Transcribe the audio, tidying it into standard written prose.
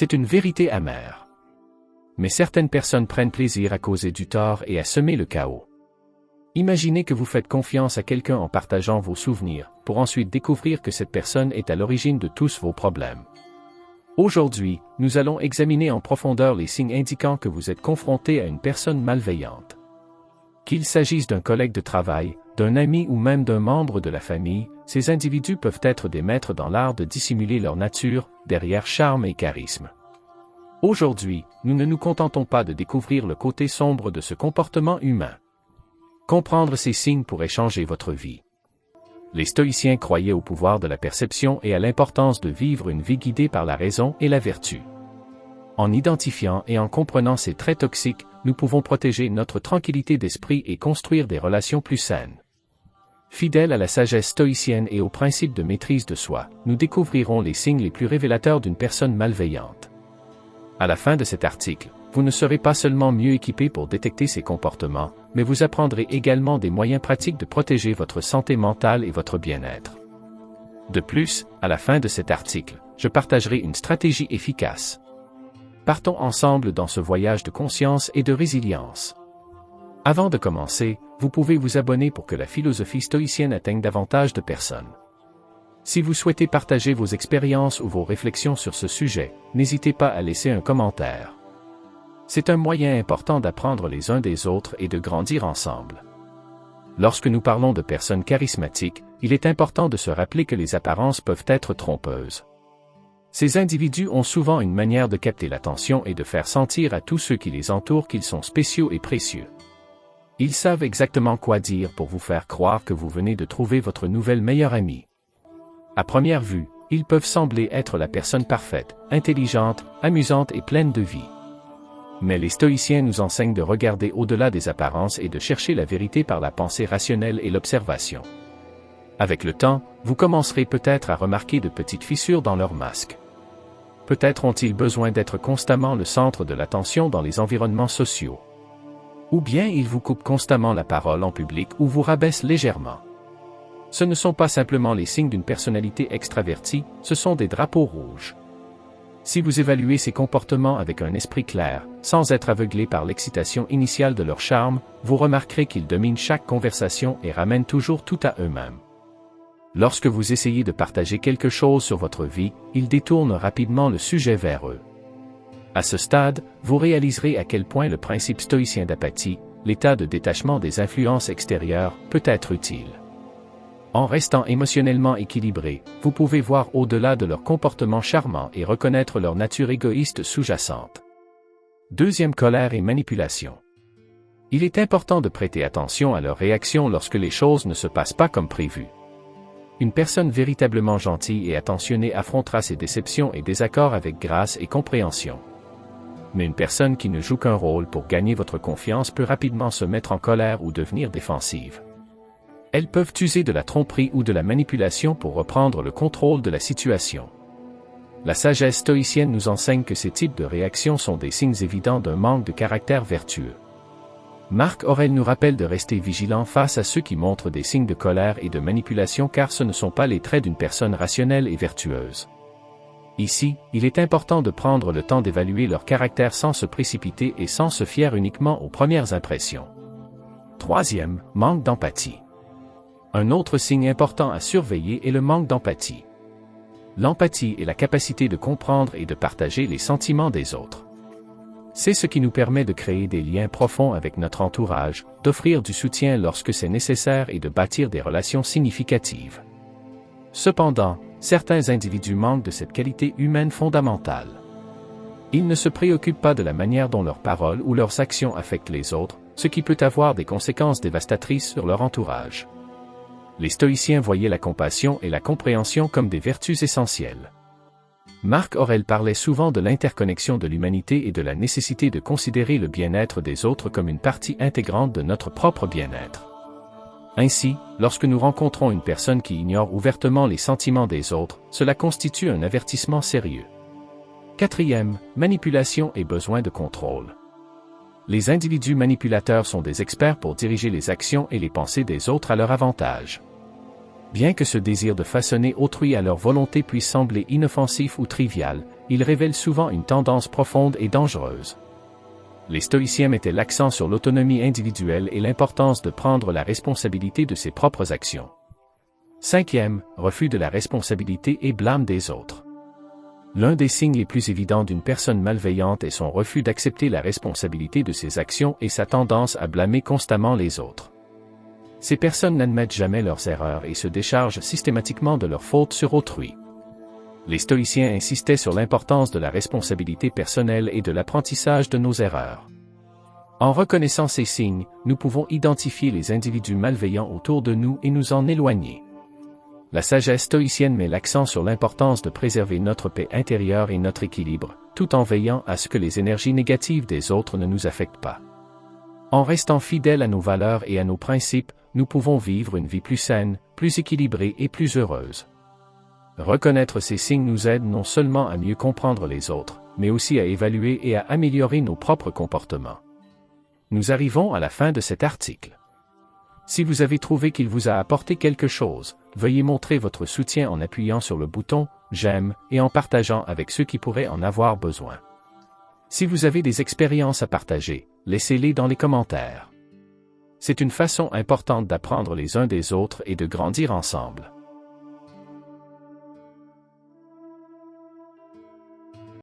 C'est une vérité amère. Mais certaines personnes prennent plaisir à causer du tort et à semer le chaos. Imaginez que vous faites confiance à quelqu'un en partageant vos souvenirs, pour ensuite découvrir que cette personne est à l'origine de tous vos problèmes. Aujourd'hui, nous allons examiner en profondeur les signes indiquant que vous êtes confronté à une personne malveillante. Qu'il s'agisse d'un collègue de travail, d'un ami ou même d'un membre de la famille, ces individus peuvent être des maîtres dans l'art de dissimuler leur nature, derrière charme et charisme. Aujourd'hui, nous ne nous contentons pas de découvrir le côté sombre de ce comportement humain. Comprendre ces signes pourrait changer votre vie. Les stoïciens croyaient au pouvoir de la perception et à l'importance de vivre une vie guidée par la raison et la vertu. En identifiant et en comprenant ces traits toxiques, nous pouvons protéger notre tranquillité d'esprit et construire des relations plus saines. Fidèles à la sagesse stoïcienne et aux principes de maîtrise de soi, nous découvrirons les signes les plus révélateurs d'une personne malveillante. À la fin de cet article, vous ne serez pas seulement mieux équipé pour détecter ces comportements, mais vous apprendrez également des moyens pratiques de protéger votre santé mentale et votre bien-être. De plus, à la fin de cet article, je partagerai une stratégie efficace. Partons ensemble dans ce voyage de conscience et de résilience. Avant de commencer, vous pouvez vous abonner pour que la philosophie stoïcienne atteigne davantage de personnes. Si vous souhaitez partager vos expériences ou vos réflexions sur ce sujet, n'hésitez pas à laisser un commentaire. C'est un moyen important d'apprendre les uns des autres et de grandir ensemble. Lorsque nous parlons de personnes charismatiques, il est important de se rappeler que les apparences peuvent être trompeuses. Ces individus ont souvent une manière de capter l'attention et de faire sentir à tous ceux qui les entourent qu'ils sont spéciaux et précieux. Ils savent exactement quoi dire pour vous faire croire que vous venez de trouver votre nouvelle meilleure amie. À première vue, ils peuvent sembler être la personne parfaite, intelligente, amusante et pleine de vie. Mais les stoïciens nous enseignent de regarder au-delà des apparences et de chercher la vérité par la pensée rationnelle et l'observation. Avec le temps, vous commencerez peut-être à remarquer de petites fissures dans leur masque. Peut-être ont-ils besoin d'être constamment le centre de l'attention dans les environnements sociaux. Ou bien ils vous coupent constamment la parole en public ou vous rabaissent légèrement. Ce ne sont pas simplement les signes d'une personnalité extravertie, ce sont des drapeaux rouges. Si vous évaluez ces comportements avec un esprit clair, sans être aveuglé par l'excitation initiale de leur charme, vous remarquerez qu'ils dominent chaque conversation et ramènent toujours tout à eux-mêmes. Lorsque vous essayez de partager quelque chose sur votre vie, ils détournent rapidement le sujet vers eux. À ce stade, vous réaliserez à quel point le principe stoïcien d'apathie, l'état de détachement des influences extérieures, peut être utile. En restant émotionnellement équilibré, vous pouvez voir au-delà de leur comportement charmant et reconnaître leur nature égoïste sous-jacente. Deuxième, colère et manipulation. Il est important de prêter attention à leurs réactions lorsque les choses ne se passent pas comme prévu. Une personne véritablement gentille et attentionnée affrontera ses déceptions et désaccords avec grâce et compréhension. Mais une personne qui ne joue qu'un rôle pour gagner votre confiance peut rapidement se mettre en colère ou devenir défensive. Elles peuvent user de la tromperie ou de la manipulation pour reprendre le contrôle de la situation. La sagesse stoïcienne nous enseigne que ces types de réactions sont des signes évidents d'un manque de caractère vertueux. Marc Aurèle nous rappelle de rester vigilant face à ceux qui montrent des signes de colère et de manipulation car ce ne sont pas les traits d'une personne rationnelle et vertueuse. Ici, il est important de prendre le temps d'évaluer leur caractère sans se précipiter et sans se fier uniquement aux premières impressions. Troisième, manque d'empathie. Un autre signe important à surveiller est le manque d'empathie. L'empathie est la capacité de comprendre et de partager les sentiments des autres. C'est ce qui nous permet de créer des liens profonds avec notre entourage, d'offrir du soutien lorsque c'est nécessaire et de bâtir des relations significatives. Cependant, certains individus manquent de cette qualité humaine fondamentale. Ils ne se préoccupent pas de la manière dont leurs paroles ou leurs actions affectent les autres, ce qui peut avoir des conséquences dévastatrices sur leur entourage. Les stoïciens voyaient la compassion et la compréhension comme des vertus essentielles. Marc Aurèle parlait souvent de l'interconnexion de l'humanité et de la nécessité de considérer le bien-être des autres comme une partie intégrante de notre propre bien-être. Ainsi, lorsque nous rencontrons une personne qui ignore ouvertement les sentiments des autres, cela constitue un avertissement sérieux. Quatrième, manipulation et besoin de contrôle. Les individus manipulateurs sont des experts pour diriger les actions et les pensées des autres à leur avantage. Bien que ce désir de façonner autrui à leur volonté puisse sembler inoffensif ou trivial, il révèle souvent une tendance profonde et dangereuse. Les stoïciens mettaient l'accent sur l'autonomie individuelle et l'importance de prendre la responsabilité de ses propres actions. 5e, refus de la responsabilité et blâme des autres. L'un des signes les plus évidents d'une personne malveillante est son refus d'accepter la responsabilité de ses actions et sa tendance à blâmer constamment les autres. Ces personnes n'admettent jamais leurs erreurs et se déchargent systématiquement de leurs fautes sur autrui. Les stoïciens insistaient sur l'importance de la responsabilité personnelle et de l'apprentissage de nos erreurs. En reconnaissant ces signes, nous pouvons identifier les individus malveillants autour de nous et nous en éloigner. La sagesse stoïcienne met l'accent sur l'importance de préserver notre paix intérieure et notre équilibre, tout en veillant à ce que les énergies négatives des autres ne nous affectent pas. En restant fidèles à nos valeurs et à nos principes, nous pouvons vivre une vie plus saine, plus équilibrée et plus heureuse. Reconnaître ces signes nous aide non seulement à mieux comprendre les autres, mais aussi à évaluer et à améliorer nos propres comportements. Nous arrivons à la fin de cet article. Si vous avez trouvé qu'il vous a apporté quelque chose, veuillez montrer votre soutien en appuyant sur le bouton « J'aime » et en partageant avec ceux qui pourraient en avoir besoin. Si vous avez des expériences à partager, laissez-les dans les commentaires. C'est une façon importante d'apprendre les uns des autres et de grandir ensemble.